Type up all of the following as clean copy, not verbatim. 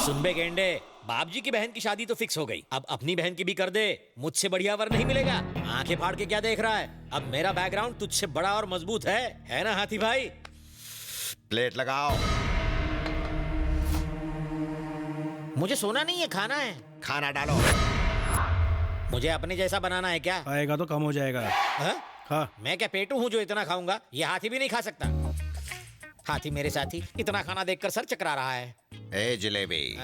सुन बे गेंडे, बाप जी की बहन की शादी तो फिक्स हो गई, अब अपनी बहन की भी कर दे। मुझसे बढ़िया वर नहीं मिलेगा। आंखें फाड़ के क्या देख रहा है? अब मेरा बैकग्राउंड तुझसे बड़ा और मजबूत है ना हाथी भाई? प्लेट लगाओ। मुझे सोना नहीं है, खाना है। खाना डालो। मुझे अपने जैसा बनाना है क्या? आएगा तो कम हो जाएगा। हा? हाँ। मैं क्या पेटू हूँ जो इतना खाऊंगा? ये हाथी भी नहीं खा सकता। हाथी मेरे साथी इतना खाना देखकर सर चकरा रहा है। ए जलेबी,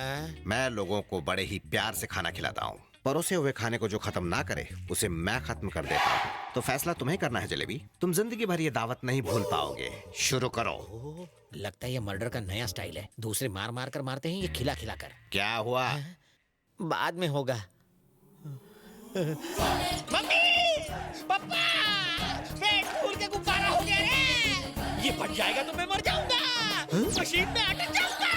मैं लोगों को बड़े ही प्यार से खाना खिलाता हूँ। परोसे हुए खाने को जो खत्म ना करे उसे मैं खत्म कर देता हूँ। तो फैसला तुम्हें करना है जलेबी। तुम जिंदगी भर ये दावत नहीं भूल पाओगे। शुरू करो। लगता है ये मर्डर का नया स्टाइल है। दूसरे मार मार कर मारते हैं, ये खिला खिला कर। क्या हुआ? बाद में होगा। मम्मी, पापा, पेट फूल के गुब्बारा हो गया रे। ये फट जाएगा तो मैं मर जाऊंगा। मशीन में अटक जाऊंगा।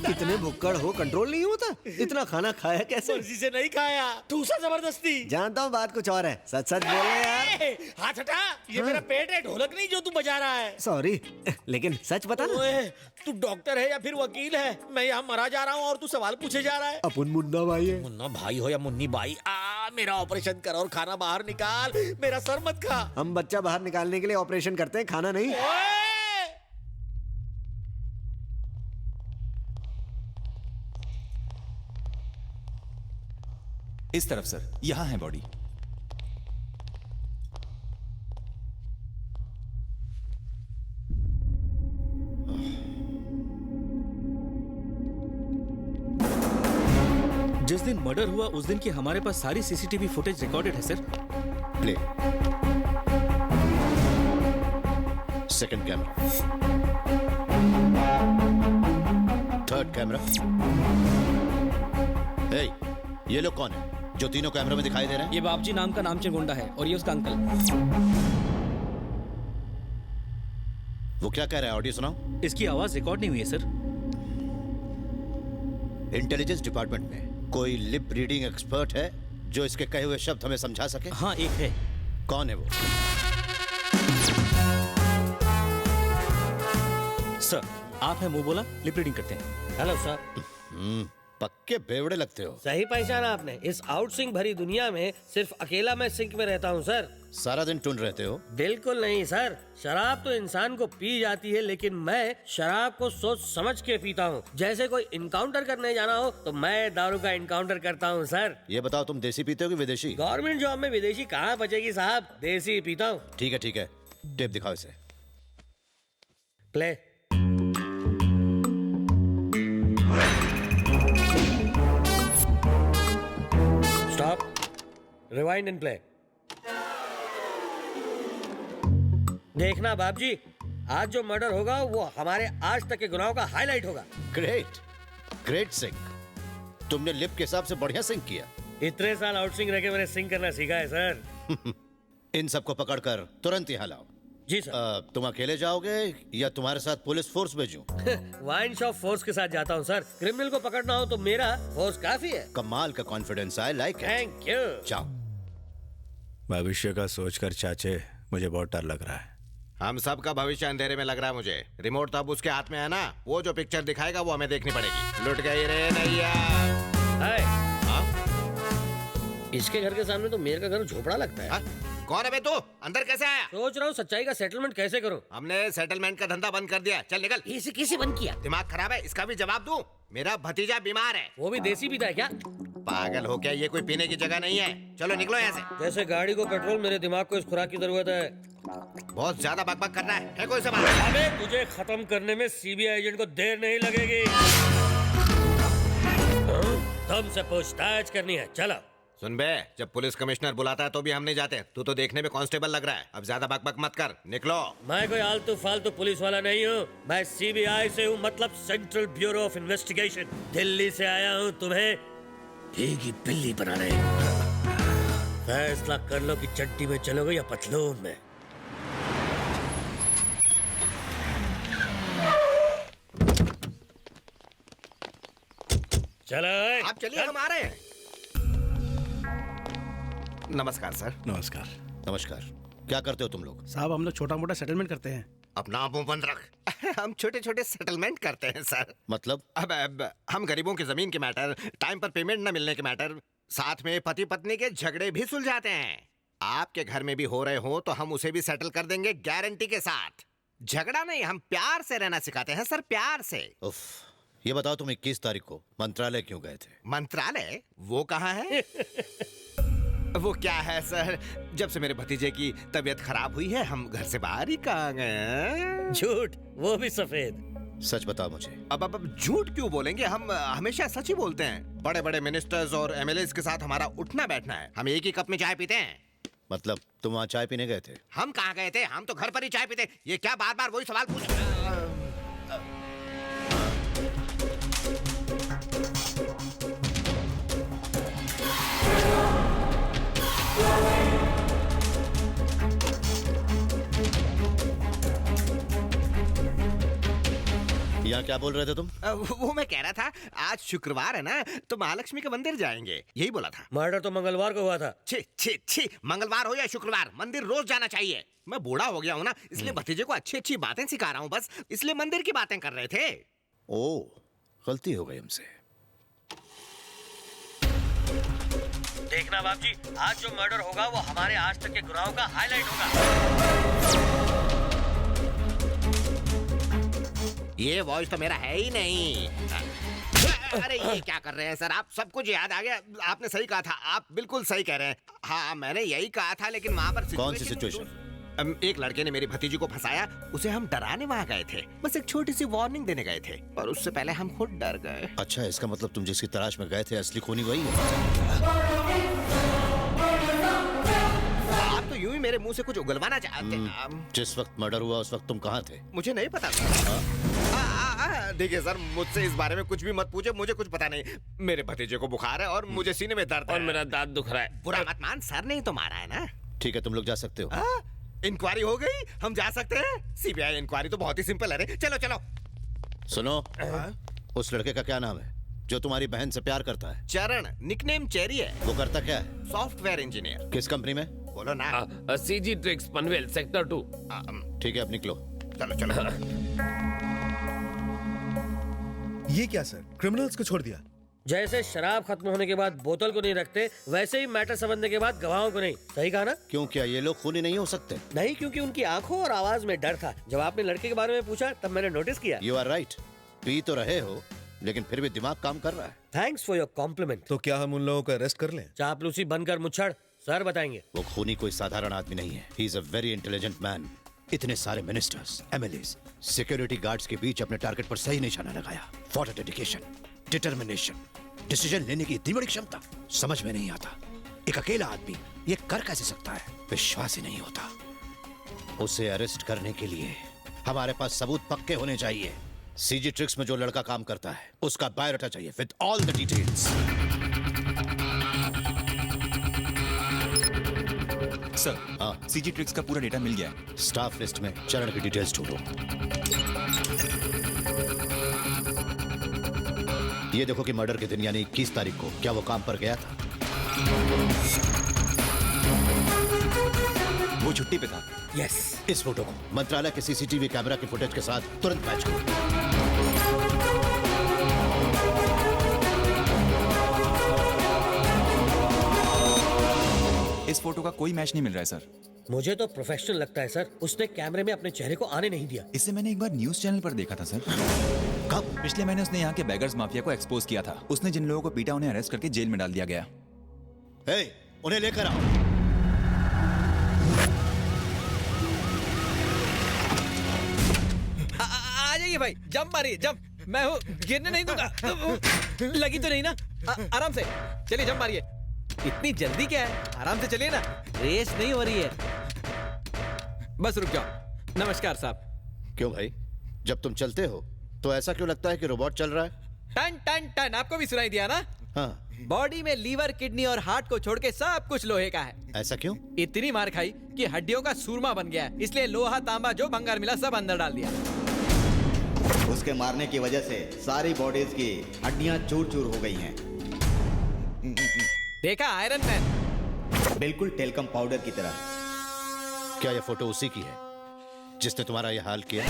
इतने भुक्कड़ हो, कंट्रोल नहीं होता? इतना खाना खाया कैसे? मर्जी से नहीं खाया, ठूसा जबरदस्ती। जानता हूँ बात कुछ और है, सच सच बोल रहे यार। हाथ हटा, ये मेरा पेट है, ढोलक नहीं जो तू बजा रहा है। सॉरी, लेकिन सच बता ना। ओए, तू डॉक्टर है या फिर वकील है? मैं यहाँ मरा जा रहा हूँ और तू सवाल पूछे जा रहा है। अपन मुन्ना भाई है। मुन्ना भाई हो या मुन्नी बाई, मेरा ऑपरेशन कर और खाना बाहर निकाल। मेरा सर मत खा। हम बच्चा बाहर निकालने के लिए ऑपरेशन करते हैं, खाना नहीं। इस तरफ सर, यहां है बॉडी। जिस दिन मर्डर हुआ उस दिन की हमारे पास सारी सीसीटीवी फुटेज रिकॉर्डेड है sir. Play. Second camera, third camera. ए, ये लोग कौन है जो तीनों कैमरे में दिखाई दे रहे हैं? ये बापजी नाम का नामचीन गुंडा है और ये उसका अंकल। वो क्या कह रहा है? ऑडियो सुनाओ। इसकी आवाज रिकॉर्ड नहीं हुई है सर। इंटेलिजेंस डिपार्टमेंट में कोई लिप रीडिंग एक्सपर्ट है जो इसके कहे हुए शब्द हमें समझा सके? हाँ, एक है। कौन है वो? सर, आपने मुंह बोला, लिप रीडिंग करते हैं। Hello sir. पक्के बेवड़े लगते हो। सही पहचाना आपने। इस आउट सिंक भरी दुनिया में सिर्फ अकेला मैं सिंक में रहता हूँ सर। सारा दिन टून रहते हो? बिल्कुल नहीं सर, शराब तो इंसान को पी जाती है, लेकिन मैं शराब को सोच समझ के पीता हूँ। जैसे कोई इनकाउंटर करने जाना हो तो मैं दारू का इनकाउंटर करता हूँ सर। ये बताओ, तुम देसी पीते हो कि विदेशी? गवर्नमेंट जॉब में विदेशी कहाँ बचेगी साहब, देसी पीता हूँ। ठीक है ठीक है, टेप दिखाओ इसे। Play. Stop, rewind and play. देखना बाबजी, आज जो मर्डर होगा वो हमारे आज तक के गुनाहों का हाईलाइट होगा। Great, great sync. तुमने लिप के हिसाब से बढ़िया सिंक किया। इतने साल आउट सिंक रह के मैंने सिंक करना सीखा है सर। इन सबको पकड़कर तुरंत यहाँ लाओ। जी सर। तुम अकेले जाओगे या तुम्हारे साथ पुलिस फोर्स भेजूं? वाइन शॉप फोर्स के साथ जाता हूँ सर। क्रिमिनल को पकड़ना हो तो मेरा फोर्स काफी है। कमाल का कॉन्फिडेंस है, लाइक इट। Thank you. जाओ। भविष्य का सोचकर चाचे मुझे बहुत डर लग रहा है। हम सब का भविष्य अंधेरे में लग रहा है मुझे। रिमोट तो अब उसके हाथ में है ना, वो जो पिक्चर दिखाएगा वो हमें देखनी पड़ेगी। लुट गई रे नैया। हाय। हाँ? इसके घर के सामने तो मेरे का घर झोपड़ा लगता है। हाँ? कौन है बे तू? अंदर कैसे आया? सोच रहा हूँ सच्चाई का सेटलमेंट कैसे करूँ। हमने सेटलमेंट का धंधा बंद कर दिया। चल निकल। इसे किसे बंद किया? दिमाग खराब है, इसका भी जवाब दूं? मेरा भतीजा बीमार है। वो भी देसी पीता है क्या? पागल हो क्या? ये कोई पीने की जगह नहीं है। चलो निकलो यहाँ से। जैसे गाड़ी को पेट्रोल, मेरे दिमाग को इस खुराक की जरूरत है। बहुत ज्यादा बकबक करना है कोई सवाल? अबे तुझे खत्म करने में सीबीआई एजेंट को देर नहीं लगेगी। तुमसे पूछताछ करनी है, चलो। सुन बे, जब पुलिस कमिश्नर बुलाता है तो भी हम नहीं जाते। तू तो देखने में कांस्टेबल लग रहा है। अब ज्यादा बकबक मत कर, निकलो। मैं कोई आलतू फालतू पुलिस वाला नहीं हूँ। मैं सीबीआई से हूँ, मतलब central bureau of investigation. Delhi से आया हूँ तुम्हें भीगी बिल्ली बनाने। फैसला कर लो कि चड्डी में चलोगे या पतलून में। चलो आप चलिए, हम आ रहे हैं। नमस्कार सर। नमस्कार। नमस्कार। क्या करते हो तुम लोग? साहब, हम लोग छोटा मोटा सेटलमेंट करते हैं। अपना मुंह बंद रख। हम छोटे छोटे सेटलमेंट करते हैं सर। मतलब अब हम गरीबों की जमीन के मैटर, टाइम पर पेमेंट न मिलने के मैटर, साथ में पति पत्नी के झगड़े भी सुलझाते हैं। आपके घर में भी हो रहे हो तो हम उसे भी सेटल कर देंगे गारंटी के साथ। झगड़ा नहीं, हम प्यार से रहना सिखाते हैं सर, प्यार से। उफ, ये बताओ तुम 21 तारीख को मंत्रालय क्यों गए थे? मंत्रालय वो कहाँ है? वो क्या है सर, जब से मेरे भतीजे की तबीयत खराब हुई है हम घर से बाहर ही कहाँ गए। झूठ, वो भी सफेद। सच बताओ मुझे। अब झूठ क्यों बोलेंगे, हम हमेशा सच ही बोलते हैं। बड़े बड़े मिनिस्टर्स और एमएलएस के साथ हमारा उठना बैठना है। हम एक ही कप में चाय पीते हैं। मतलब तुम वहाँ चाय पीने गए थे? हम कहाँ गए थे, हम तो घर पर ही चाय पीते। ये क्या बार बार वही सवाल पूछ? यहाँ क्या बोल रहे थे तुम? वो मैं कह रहा था आज शुक्रवार है ना, तो महालक्ष्मी के मंदिर जाएंगे, यही बोला था। मर्डर तो मंगलवार को हुआ था। छी छी छी, मंगलवार हो या शुक्रवार मंदिर रोज जाना चाहिए। मैं बूढ़ा हो गया हूँ ना, इसलिए भतीजे को अच्छी अच्छी बातें सिखा रहा हूँ, बस इसलिए मंदिर की बातें कर रहे थे। ओ, गलती हो गई हमसे। देखना बाप जी, आज जो मर्डर होगा वो हमारे आज तक के गुनाहों का हाईलाइट होगा। ये वॉइस तो मेरा है ही नहीं। अरे ये क्या कर रहे हैं सर आप? सब कुछ याद आ गया। आपने सही कहा था, आप बिल्कुल सही कह रहे हैं। हाँ मैंने यही कहा था, लेकिन वहाँ पर कौन सी सिचुएशन? एक लड़के ने मेरी भतीजी को फंसाया, उसे हम डराने वहाँ गए थे, बस एक छोटी सी वार्निंग देने गए थे, और उससे पहले हम खुद डर गए। अच्छा, इसका मतलब तुम जिसकी तलाश में गए थे असली खूनी वही है? आप तो यूं ही मेरे मुंह से कुछ उगलवाना चाहते हैं। जिस वक्त मर्डर हुआ उस वक्त तुम कहाँ थे? मुझे नहीं पता। देखिए सर, मुझसे इस बारे में कुछ भी मत पूछे, मुझे कुछ पता नहीं। मेरे भतीजे को बुखार है और मुझे सीने में दर्द है। और मेरा दांत दुख रहा है। बुरा मत मान, सर ने ही तो मारा है ना। ठीक है, तुम लोग जा सकते हो। इंक्वायरी हो गई, हम जा सकते हैं। सीबीआई इंक्वायरी तो बहुत ही सिंपल है रे। चलो चलो। सुनो, उस लड़के का क्या नाम है जो तुम्हारी बहन से प्यार करता है? चरण, निकनेम चेरी है। वो करता क्या है? Software engineer. किस कंपनी में? बोलो ना। CG tricks Panvel sector 2। ठीक है, अब निकलो। चलो चलो। ये क्या सर, क्रिमिनल्स को छोड़ दिया? जैसे शराब खत्म होने के बाद बोतल को नहीं रखते, वैसे ही मैटर समझने के बाद गवाहों को नहीं। सही कहा ना? क्यों, क्या ये लोग खूनी नहीं हो सकते? नहीं, क्योंकि उनकी आंखों और आवाज में डर था। जब आपने लड़के के बारे में पूछा तब मैंने नोटिस किया। यू आर राइट, पी तो रहे हो लेकिन फिर भी दिमाग काम कर रहा है। Thanks for your compliment. तो क्या हम उन लोगों को अरेस्ट कर लें? चापलूसी बनकर मुच्छड़, सर बताएंगे। वो खूनी कोई साधारण आदमी नहीं है। He is a very intelligent man. इतने सारे मिनिस्टर्स, एमएलएस, सिक्योरिटी गार्ड्स के बीच अपने टारगेट पर सही निशाना लगाया। For a dedication, determination, decision लेने की इतनी बड़ी क्षमता, समझ में नहीं आता एक अकेला आदमी ये कर कैसे सकता है। विश्वास ही नहीं होता। उसे अरेस्ट करने के लिए हमारे पास सबूत पक्के होने चाहिए। सीजी ट्रिक्स में जो लड़का काम करता है उसका बायोडाटा चाहिए with all the details. Sir, हाँ, सीजी ट्रिक्स का पूरा डेटा मिल गया है। स्टाफ लिस्ट में चरण की डिटेल्स ढूंढो। ये देखो कि मर्डर के दिन यानी 21 तारीख को क्या वो काम पर गया था? वो छुट्टी पे था। यस। इस फोटो को मंत्रालय के सीसीटीवी कैमरा की फुटेज के साथ तुरंत मैच करो। इस फोटो का कोई मैच नहीं मिल रहा है सर। मुझे तो प्रोफेशनल लगता है सर। उसने कैमरे में अपने चेहरे को आने नहीं दिया। इसे मैंने एक बार न्यूज चैनल पर देखा था सर। कब? पिछले महीने उसने यहाँ के बैगर्स माफिया को एक्सपोज किया था। उसने जिन लोगों को पीटा उन्हें अरेस्ट करके जेल में डाल दिया गया। हे, उन्हें लेकर आओ। आ जाइए भाई, जंप मारिए, जंप। मैं हूँ, गिरने नहीं दूंगा। लगी तो नहीं ना? आराम से चलिए, जंप मारिए। इतनी जल्दी क्या है, आराम से चलिए ना, रेस नहीं हो रही है। बस रुक जाओ। नमस्कार साहब। क्यों भाई, जब तुम चलते हो तो ऐसा क्यों लगता है कि रोबोट चल रहा है? टन टन टन, आपको भी सुनाई दिया ना? हाँ। बॉडी में लीवर, किडनी और हार्ट को छोड़ के सब कुछ लोहे का है। ऐसा क्यों? इतनी मार खाई कि हड्डियों का सूरमा बन गया है, इसलिए लोहा तांबा जो भंगार मिला सब अंदर डाल दिया। उसके मारने की वजह से सारी बॉडीज की हड्डियां चूर चूर हो गई हैं। देखा आयरन मैन? बिल्कुल टेल्कम पाउडर की तरह। क्या यह फोटो उसी की है जिसने तुम्हारा यह हाल किया?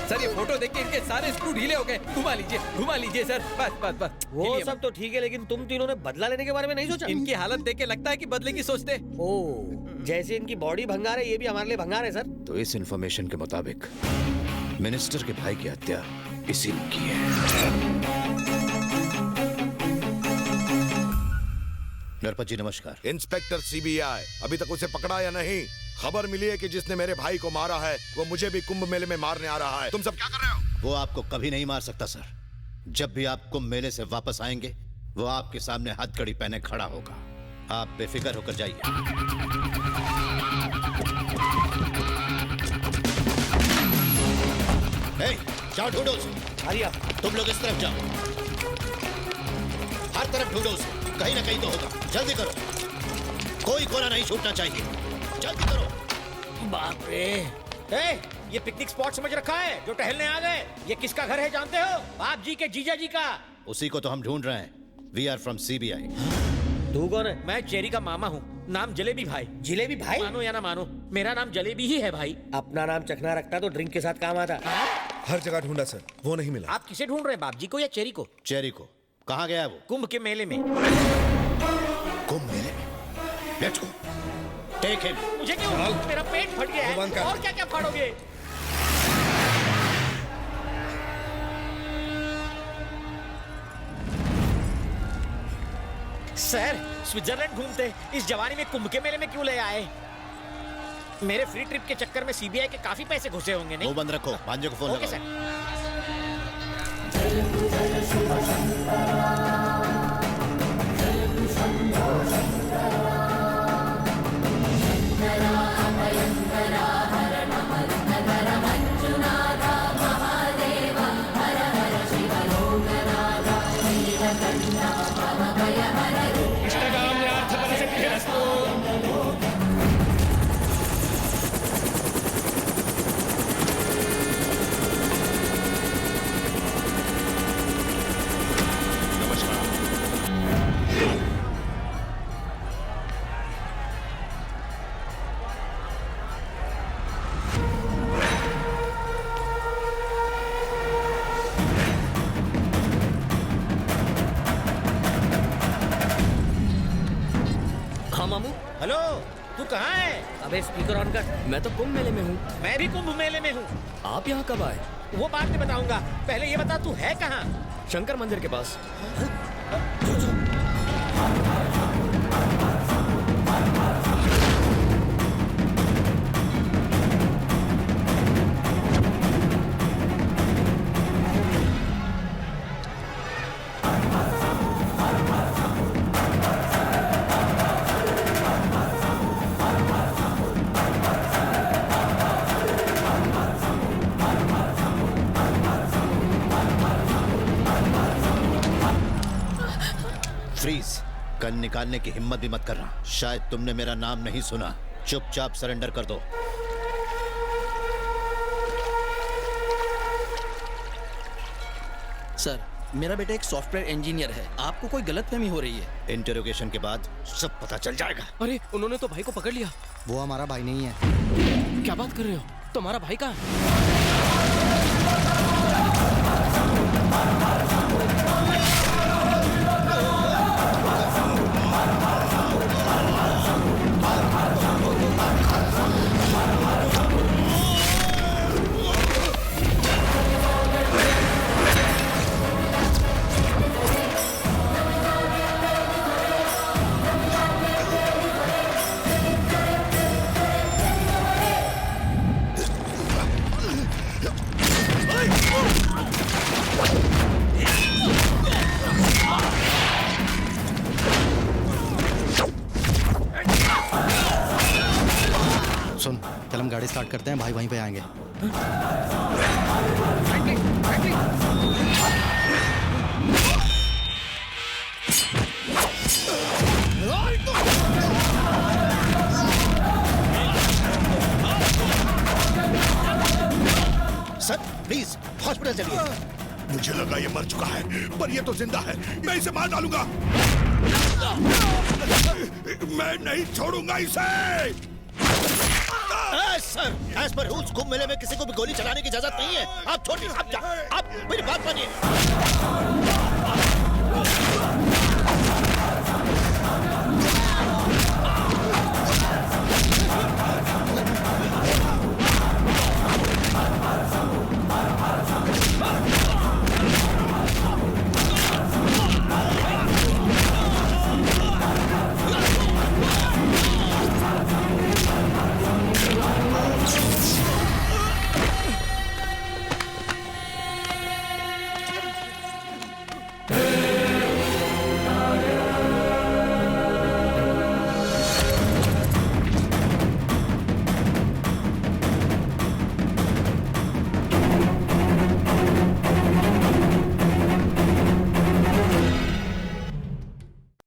सर ये फोटो देख के इनके सारे स्क्रू ढीले हो गए। घुमा लीजिए सर, बस बस बस। वो हिलिए सब तो ठीक है, लेकिन तुम तीनों ने बदला लेने के बारे में नहीं सोचा? इनकी हालत देख के लगता है कि बदले की सोचते। ओ, जैसे इनकी बॉडी भंगार है, ये भी हमारे लिए भंगार है सर। तो इस इंफॉर्मेशन के मुताबिक मिनिस्टर के भाई की हत्या इसी ने की है। नरपत जी नमस्कार। इंस्पेक्टर सीबीआई, अभी तक उसे पकड़ा या नहीं? खबर मिली है कि जिसने मेरे भाई को मारा है वो मुझे भी कुंभ मेले में मारने आ रहा है। तुम सब क्या कर रहे हो? वो आपको कभी नहीं मार सकता सर। जब भी आप कुंभ मेले से वापस आएंगे वो आपके सामने हथकड़ी पहने खड़ा होगा। आप बेफिक्र होकर जाइए। जाओ ढूंढो उसे। आर्या, तुम लोग इस तरफ जाओ, हर तरफ ढूंढो उसे, कहीं ना कहीं तो होगा। जल्दी करो, कोई कोना नहीं छूटना चाहिए, जल्दी करो। बाप रे, ये पिकनिक स्पॉट समझ रखा है जो टहलने आ गए? ये किसका घर है जानते हो? बाप जी के जीजा जी का। उसी को तो हम ढूंढ रहे हैं। We are from CBI. तू कौन है? मैं चेरी का मामा हूँ, नाम जलेबी भाई। जिलेबी भाई? मानो या ना मानो, मेरा नाम जलेबी ही है भाई। अपना नाम चखना रखता तो ड्रिंक के साथ काम आता। हर जगह ढूंढा सर, वो नहीं मिला। आप किसे ढूंढ रहे हैं, बाप जी को या चेरी को? चेरी को। कहाँ गया है वो? कुंभ के मेले में। कुंभ मेले में? Let's go, take him. मुझे क्यों? मेरा पेट फट गया है। और क्या क्या फाड़ोगे? सर, स्विट्जरलैंड घूमते इस जवानी में कुंभ के मेले में क्यों ले आए? मेरे फ्री ट्रिप के चक्कर में सीबीआई के काफी पैसे घुसे होंगे नहीं? वो बंद रखो, भांजे को फोन ओके लगाओ। सर। हाँ मामू। हेलो, तू कहाँ है? अबे स्पीकर ऑन कर। मैं तो कुंभ मेले में हूँ। मैं भी कुंभ मेले में हूँ। आप यहाँ कब आए? वो बाद में बताऊंगा, पहले ये बता तू है कहाँ? शंकर मंदिर के पास। फ्रीज। गन निकालने की हिम्मत भी मत करना। शायद तुमने मेरा नाम नहीं सुना। चुपचाप सरेंडर कर दो। सर, मेरा बेटा एक सॉफ्टवेयर इंजीनियर है। आपको कोई गलतफहमी हो रही है। इंटरोगेशन के बाद सब पता चल जाएगा। अरे, उन्होंने तो भाई को पकड़ लिया। वो हमारा भाई नहीं है। क्या बात कर रहे हो? तुम्हारा भाई कहाँ है? सुन, चल हम गाड़ी स्टार्ट करते हैं, भाई वहीं पे आएंगे। सर प्लीज हॉस्पिटल चलिए। मुझे लगा ये मर चुका है, पर ये तो जिंदा है। मैं इसे मार डालूंगा। मैं नहीं छोड़ूंगा इसे। सर, एज पर रूल्स कुंभ मेले में किसी को भी गोली चलाने की इजाजत नहीं है। आप छोड़िए, आप मेरी बात मानिए।